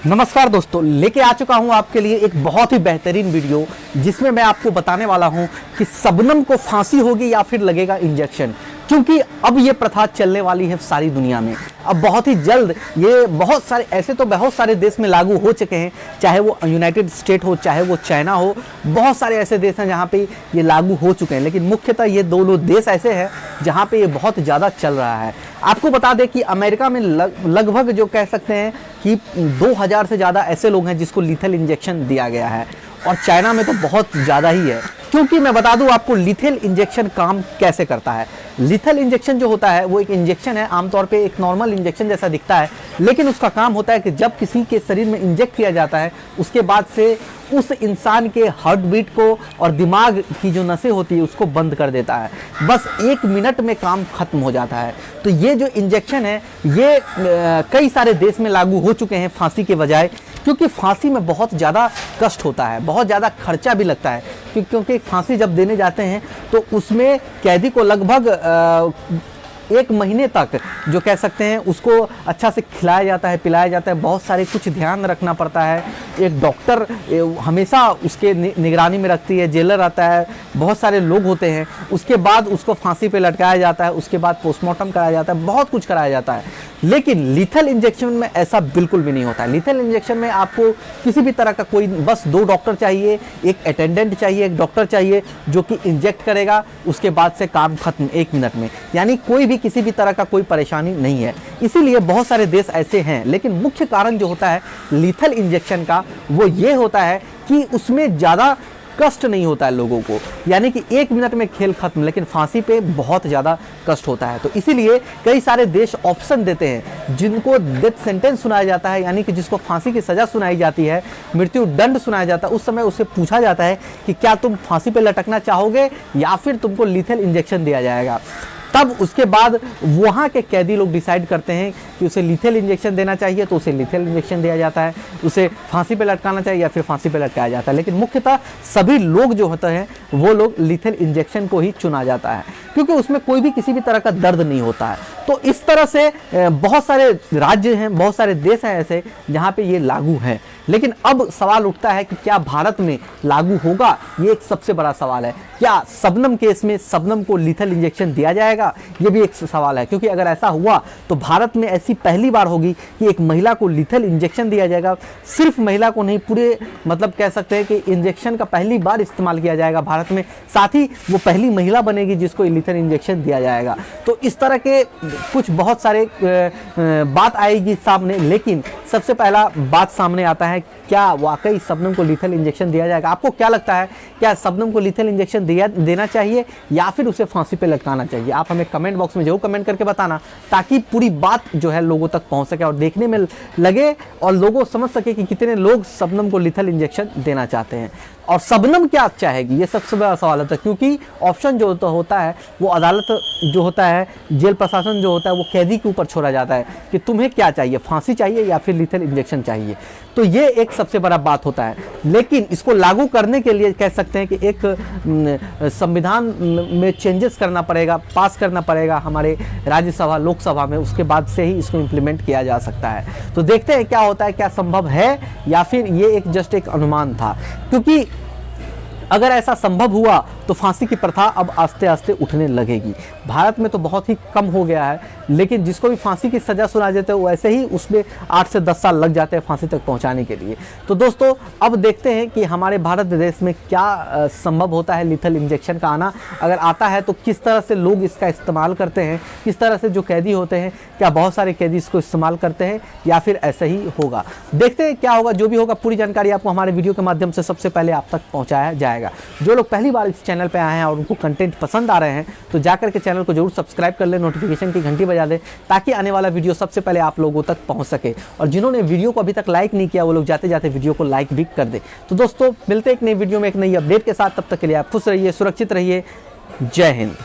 नमस्कार दोस्तों, लेके आ चुका हूं आपके लिए एक बहुत ही बेहतरीन वीडियो जिसमें मैं आपको बताने वाला हूं कि शबनम को फांसी होगी या फिर लगेगा इंजेक्शन। क्योंकि अब ये प्रथा चलने वाली है सारी दुनिया में। अब बहुत ही जल्द ये बहुत सारे देश में लागू हो चुके हैं, चाहे वो यूनाइटेड स्टेट हो, चाहे वो चाइना हो। बहुत सारे ऐसे देश हैं जहाँ पे ये लागू हो चुके हैं, लेकिन मुख्यतः ये दोनों देश ऐसे हैं जहाँ पे ये बहुत ज़्यादा चल रहा है। आपको बता दें कि अमेरिका में लगभग जो कह सकते हैं कि 2000 से ज़्यादा ऐसे लोग हैं जिसको लीथल इंजेक्शन दिया गया है, और चाइना में तो बहुत ज़्यादा ही है। क्योंकि मैं बता दूं आपको लीथल इंजेक्शन काम कैसे करता है। लीथल इंजेक्शन जो होता है वो एक इंजेक्शन है, आमतौर पे एक नॉर्मल इंजेक्शन जैसा दिखता है, लेकिन उसका काम होता है कि जब किसी के शरीर में इंजेक्ट किया जाता है उसके बाद से उस इंसान के हार्ट बीट को और दिमाग की जो नसें होती है उसको बंद कर देता है। बस 1 मिनट में काम खत्म हो जाता है। तो ये जो इंजेक्शन है ये कई सारे देश में लागू हो चुके हैं फांसी के बजाय, क्योंकि फांसी में बहुत ज़्यादा कष्ट होता है, बहुत ज़्यादा खर्चा भी लगता है। क्योंकि फांसी जब देने जाते हैं तो उसमें कैदी को लगभग 1 महीने तक जो कह सकते हैं उसको अच्छा से खिलाया जाता है, पिलाया जाता है, बहुत सारे कुछ ध्यान रखना पड़ता है। एक डॉक्टर हमेशा उसके निगरानी में रखती है, जेलर आता है, बहुत सारे लोग होते हैं। उसके बाद उसको फांसी पे लटकाया जाता है, उसके बाद पोस्टमार्टम कराया जाता है, बहुत कुछ कराया जाता है। लेकिन लीथल इंजेक्शन में ऐसा बिल्कुल भी नहीं होता है। लीथल इंजेक्शन में आपको किसी भी तरह का कोई, बस 2 डॉक्टर चाहिए, एक अटेंडेंट चाहिए, एक डॉक्टर चाहिए जो कि इंजेक्ट करेगा, उसके बाद से काम खत्म 1 मिनट में। यानी कोई भी किसी भी तरह का कोई परेशानी नहीं है। इसीलिए बहुत सारे देश ऐसे हैं। लेकिन मुख्य कारण जो होता है लीथल इंजेक्शन का वो ये होता है कि उसमें ज़्यादा कष्ट नहीं होता है लोगों को, यानी कि 1 मिनट में खेल खत्म। लेकिन फांसी पे बहुत ज़्यादा कष्ट होता है। तो इसीलिए कई सारे देश ऑप्शन देते हैं, जिनको डेथ सेंटेंस सुनाया जाता है, यानी कि जिसको फांसी की सज़ा सुनाई जाती है, मृत्यु दंड सुनाया जाता है, उस समय उससे पूछा जाता है कि क्या तुम फांसी पे लटकना चाहोगे या फिर तुमको लीथल इंजेक्शन दिया जाएगा। तब उसके बाद वहाँ के कैदी लोग डिसाइड करते हैं कि उसे लीथल इंजेक्शन देना चाहिए तो उसे लीथल इंजेक्शन दिया जाता है, उसे फांसी पे लटकाना चाहिए या फिर फांसी पे लटकाया जाता है। लेकिन मुख्यतः सभी लोग जो होते हैं वो लोग लीथल इंजेक्शन को ही चुना जाता है, क्योंकि उसमें कोई भी किसी भी तरह का दर्द नहीं होता है। तो इस तरह से बहुत सारे राज्य हैं, बहुत सारे देश हैं ऐसे जहाँ पे ये लागू है। लेकिन अब सवाल उठता है कि क्या भारत में लागू होगा? ये एक सबसे बड़ा सवाल है। क्या शबनम केस में शबनम को लीथल इंजेक्शन दिया जाएगा? ये भी एक सवाल है, क्योंकि अगर ऐसा हुआ तो भारत में ऐसी पहली बार होगी कि एक महिला को लीथल इंजेक्शन दिया जाएगा। सिर्फ महिला को नहीं, पूरे मतलब कह सकते हैं कि इंजेक्शन का पहली बार इस्तेमाल किया जाएगा भारत में। साथ ही वो पहली महिला बनेगी जिसको लीथल इंजेक्शन दिया जाएगा। तो इस तरह के कुछ बहुत सारे बात आएगी सामने। लेकिन सबसे पहला बात सामने आता है, क्या वाकई शबनम को लीथल इंजेक्शन दिया जाएगा? आपको क्या लगता है, क्या शबनम को लीथल इंजेक्शन देना चाहिए या फिर उसे फांसी पे लटकाना चाहिए? आप हमें कमेंट बॉक्स में जरूर कमेंट करके बताना, ताकि पूरी बात जो है लोगों तक पहुंच सके और देखने में लगे और लोगों समझ सके कि कितने लोग शबनम को लीथल इंजेक्शन देना चाहते हैं और शबनम क्या चाहेगी। ये सबसे बड़ा सवाल होता है, क्योंकि ऑप्शन जो होता है वो अदालत जो होता है, जेल प्रशासन जो होता है वो कैदी के ऊपर छोड़ा जाता है कि तुम्हें क्या चाहिए, फांसी चाहिए या फिर लीथल इंजेक्शन चाहिए। तो ये एक सबसे बड़ा बात होता है। लेकिन इसको लागू करने के लिए कह सकते हैं कि एक संविधान में चेंजेस करना पड़ेगा, पास करना पड़ेगा हमारे राज्यसभा लोकसभा में, उसके बाद से ही इसको इम्प्लीमेंट किया जा सकता है। तो देखते हैं क्या होता है, क्या संभव है या फिर ये एक जस्ट एक अनुमान था। क्योंकि अगर ऐसा संभव हुआ तो फांसी की प्रथा अब आस्ते आस्ते उठने लगेगी। भारत में तो बहुत ही कम हो गया है, लेकिन जिसको भी फांसी की सज़ा सुना जाता है वो ऐसे ही उसमें 8 से 10 साल लग जाते हैं फांसी तक पहुंचाने के लिए। तो दोस्तों अब देखते हैं कि हमारे भारत देश में क्या संभव होता है लीथल इंजेक्शन का आना। अगर आता है तो किस तरह से लोग इसका इस्तेमाल करते हैं, किस तरह से जो कैदी होते हैं, क्या बहुत सारे कैदी इसको इस्तेमाल करते हैं या फिर ऐसा ही होगा। देखते हैं क्या होगा। जो भी होगा पूरी जानकारी आपको हमारे वीडियो के माध्यम से सबसे पहले आप तक पहुँचाया जाएगा। जो लोग पहली बार इस चैनल पे आए हैं और उनको कंटेंट पसंद आ रहे हैं तो जाकर के चैनल को जरूर सब्सक्राइब कर ले, नोटिफिकेशन की घंटी बजा दे, ताकि आने वाला वीडियो सबसे पहले आप लोगों तक पहुंच सके। और जिन्होंने वीडियो को अभी तक लाइक नहीं किया वो लोग जाते जाते वीडियो को लाइक भी कर दे। तो दोस्तों मिलते हैं एक नई वीडियो में एक नई अपडेट के साथ। तब तक के लिए आप खुश रहिए, सुरक्षित रहिए। जय हिंद।